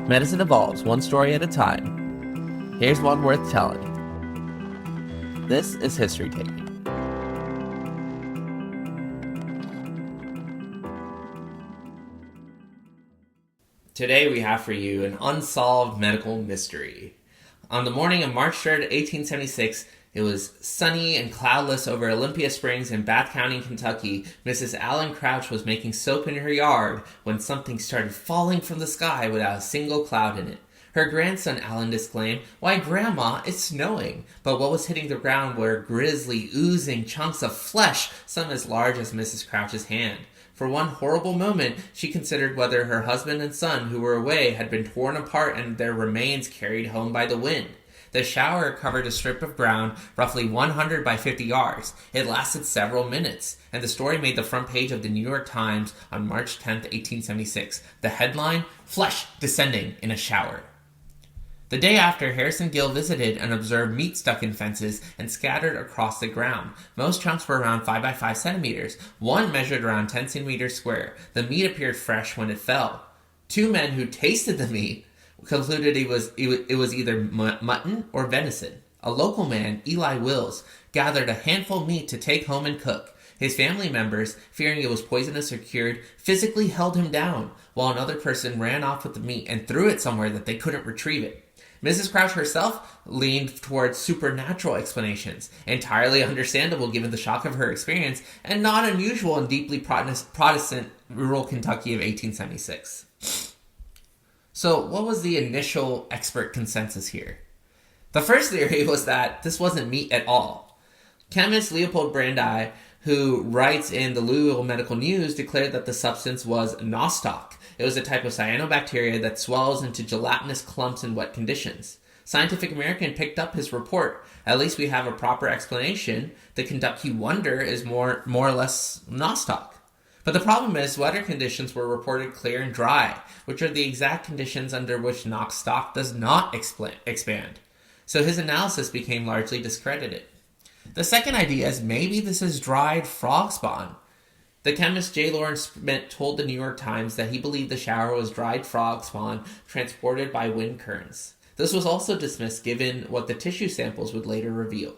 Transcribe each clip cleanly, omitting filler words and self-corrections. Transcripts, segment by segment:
Medicine evolves one story at a time. Here's one worth telling. This is History Taking. Today we have for you an unsolved medical mystery. On the morning of March 3rd, 1876, it was sunny and cloudless over Olympia Springs in Bath County, Kentucky. Mrs. Allen Crouch was making soap in her yard when something started falling from the sky without a single cloud in it. Her grandson Allen exclaimed, "Why, Grandma, it's snowing." But what was hitting the ground were grisly, oozing chunks of flesh, some as large as Mrs. Crouch's hand. For one horrible moment, she considered whether her husband and son, who were away, had been torn apart and their remains carried home by the wind. The shower covered a strip of ground roughly 100 by 50 yards. It lasted several minutes, and the story made the front page of the New York Times on March 10th, 1876. The headline, "Flesh Descending in a Shower." The day after, Harrison Gill visited and observed meat stuck in fences and scattered across the ground. Most chunks were around 5 by 5 centimeters. One measured around 10 centimeters square. The meat appeared fresh when it fell. Two men who tasted the meat concluded it was either mutton or venison. A local man, Eli Wills, gathered a handful of meat to take home and cook. His family members, fearing it was poisonous or cured, physically held him down, while another person ran off with the meat and threw it somewhere that they couldn't retrieve it. Mrs. Crouch herself leaned towards supernatural explanations, entirely understandable given the shock of her experience, and not unusual in deeply Protestant rural Kentucky of 1876. So, what was the initial expert consensus here? The first theory was that this wasn't meat at all. Chemist Leopold Brandeis, who writes in the Louisville Medical News, declared that the substance was nostoc. It was a type of cyanobacteria that swells into gelatinous clumps in wet conditions. Scientific American picked up his report. At least we have a proper explanation. The Kentucky Wonder is more or less nostoc. But the problem is, weather conditions were reported clear and dry, which are the exact conditions under which nostoc does not expand. So his analysis became largely discredited. The second idea is maybe this is dried frog spawn. The chemist J. Lawrence Smith told the New York Times that he believed the shower was dried frog spawn transported by wind currents. This was also dismissed given what the tissue samples would later reveal.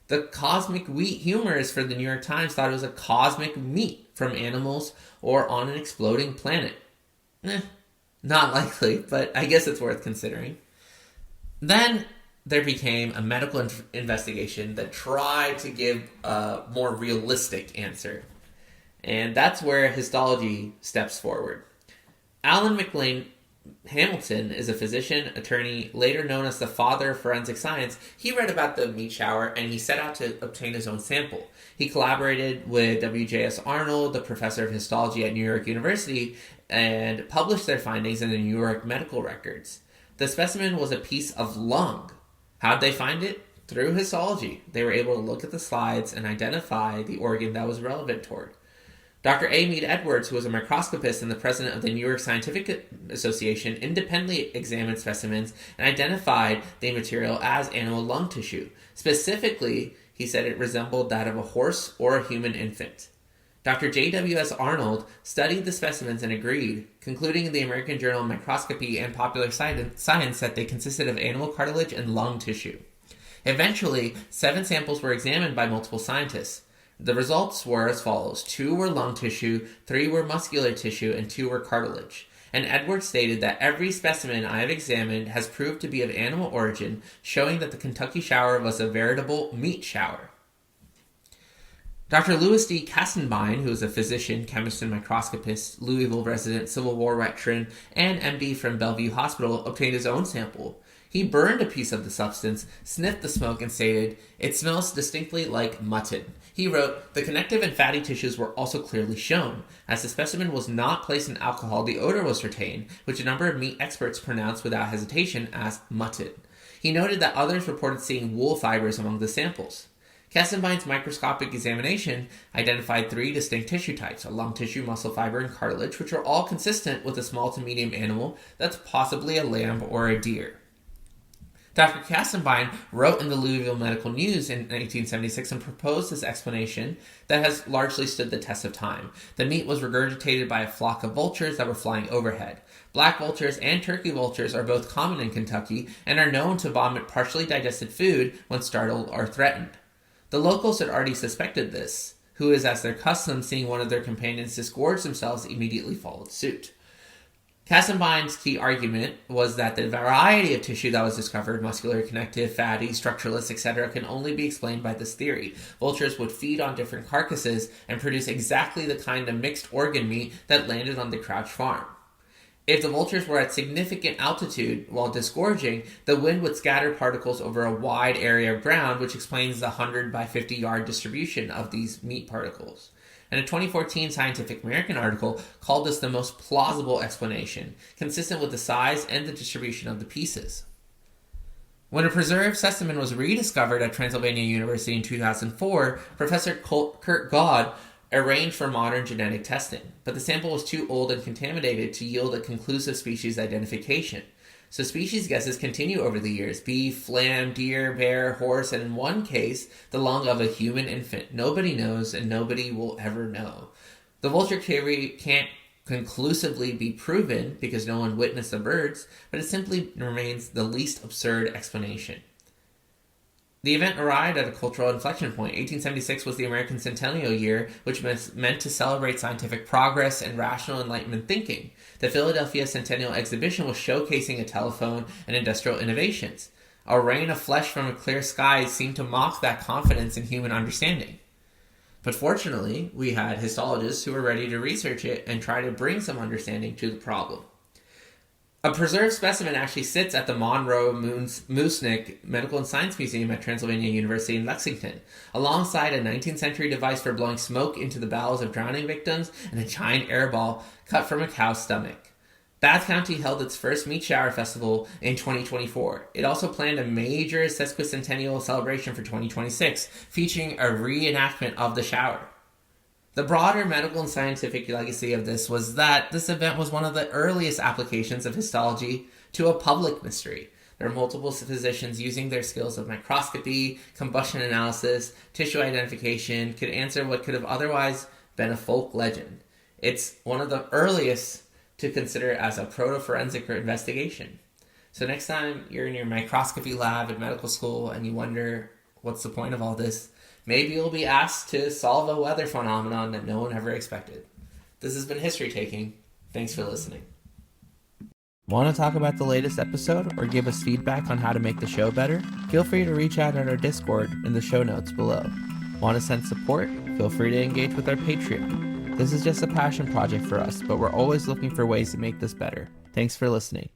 The cosmic wheat humorist for the New York Times thought it was a cosmic meat from animals or on an exploding planet. Not likely, but I guess it's worth considering. Then there became a medical investigation that tried to give a more realistic answer. And that's where histology steps forward. Alan McLean Hamilton is a physician, attorney, later known as the father of forensic science. He read about the meat shower and he set out to obtain his own sample. He collaborated with W.J.S. Arnold, the professor of histology at New York University, and published their findings in the New York medical records. The specimen was a piece of lung. How'd they find it? Through histology. They were able to look at the slides and identify the organ that was relevant toward. Dr. A. Mead Edwards, who was a microscopist and the president of the New York Scientific Association, independently examined specimens and identified the material as animal lung tissue. Specifically, he said it resembled that of a horse or a human infant. Dr. J.W.S. Arnold studied the specimens and agreed, concluding in the American Journal of Microscopy and Popular Science that they consisted of animal cartilage and lung tissue. Eventually, 7 samples were examined by multiple scientists. The results were as follows. 2 were lung tissue, 3 were muscular tissue, and 2 were cartilage. And Edwards stated that every specimen I have examined has proved to be of animal origin, showing that the Kentucky shower was a veritable meat shower. Dr. Louis D. Kassenbein, who is a physician, chemist, and microscopist, Louisville resident, Civil War veteran, and MD from Bellevue Hospital, obtained his own sample. He burned a piece of the substance, sniffed the smoke, and stated, "It smells distinctly like mutton." He wrote, "The connective and fatty tissues were also clearly shown. As the specimen was not placed in alcohol, the odor was retained, which a number of meat experts pronounced without hesitation as mutton." He noted that others reported seeing wool fibers among the samples. Kassenbein's microscopic examination identified 3 distinct tissue types, a lung tissue, muscle fiber, and cartilage, which are all consistent with a small to medium animal that's possibly a lamb or a deer. Dr. Kassenbein wrote in the Louisville Medical News in 1876 and proposed this explanation that has largely stood the test of time. The meat was regurgitated by a flock of vultures that were flying overhead. Black vultures and turkey vultures are both common in Kentucky and are known to vomit partially digested food when startled or threatened. The locals had already suspected this, who, as their custom, seeing one of their companions disgorge themselves, immediately followed suit. Kassenbein's key argument was that the variety of tissue that was discovered, muscular, connective, fatty, structureless, etc., can only be explained by this theory. Vultures would feed on different carcasses and produce exactly the kind of mixed organ meat that landed on the Crouch farm. If the vultures were at significant altitude while disgorging, the wind would scatter particles over a wide area of ground, which explains the 100 by 50 yard distribution of these meat particles. And a 2014 Scientific American article called this the most plausible explanation, consistent with the size and the distribution of the pieces. When a preserved specimen was rediscovered at Transylvania University in 2004, Professor Kurt Gaud arranged for modern genetic testing, but the sample was too old and contaminated to yield a conclusive species identification. So species guesses continue over the years: beef, lamb, deer, bear, horse, and in one case, the lung of a human infant. Nobody knows, and nobody will ever know. The vulture theory can't conclusively be proven because no one witnessed the birds, but it simply remains the least absurd explanation. The event arrived at a cultural inflection point. 1876 was the American Centennial year, which was meant to celebrate scientific progress and rational Enlightenment thinking. The Philadelphia Centennial Exhibition was showcasing a telephone and industrial innovations. A rain of flesh from a clear sky seemed to mock that confidence in human understanding. But fortunately, we had histologists who were ready to research it and try to bring some understanding to the problem. A preserved specimen actually sits at the Monroe Moosnick Medical and Science Museum at Transylvania University in Lexington, alongside a 19th century device for blowing smoke into the bowels of drowning victims and a giant air ball cut from a cow's stomach. Bath County held its first meat shower festival in 2024. It also planned a major sesquicentennial celebration for 2026, featuring a reenactment of the shower. The broader medical and scientific legacy of this was that this event was one of the earliest applications of histology to a public mystery. There are multiple physicians using their skills of microscopy, combustion analysis, tissue identification, could answer what could have otherwise been a folk legend. It's one of the earliest to consider as a proto-forensic investigation. So next time you're in your microscopy lab at medical school and you wonder what's the point of all this, maybe you'll be asked to solve a weather phenomenon that no one ever expected. This has been History Taking. Thanks for listening. Want to talk about the latest episode or give us feedback on how to make the show better? Feel free to reach out on our Discord in the show notes below. Want to send support? Feel free to engage with our Patreon. This is just a passion project for us, but we're always looking for ways to make this better. Thanks for listening.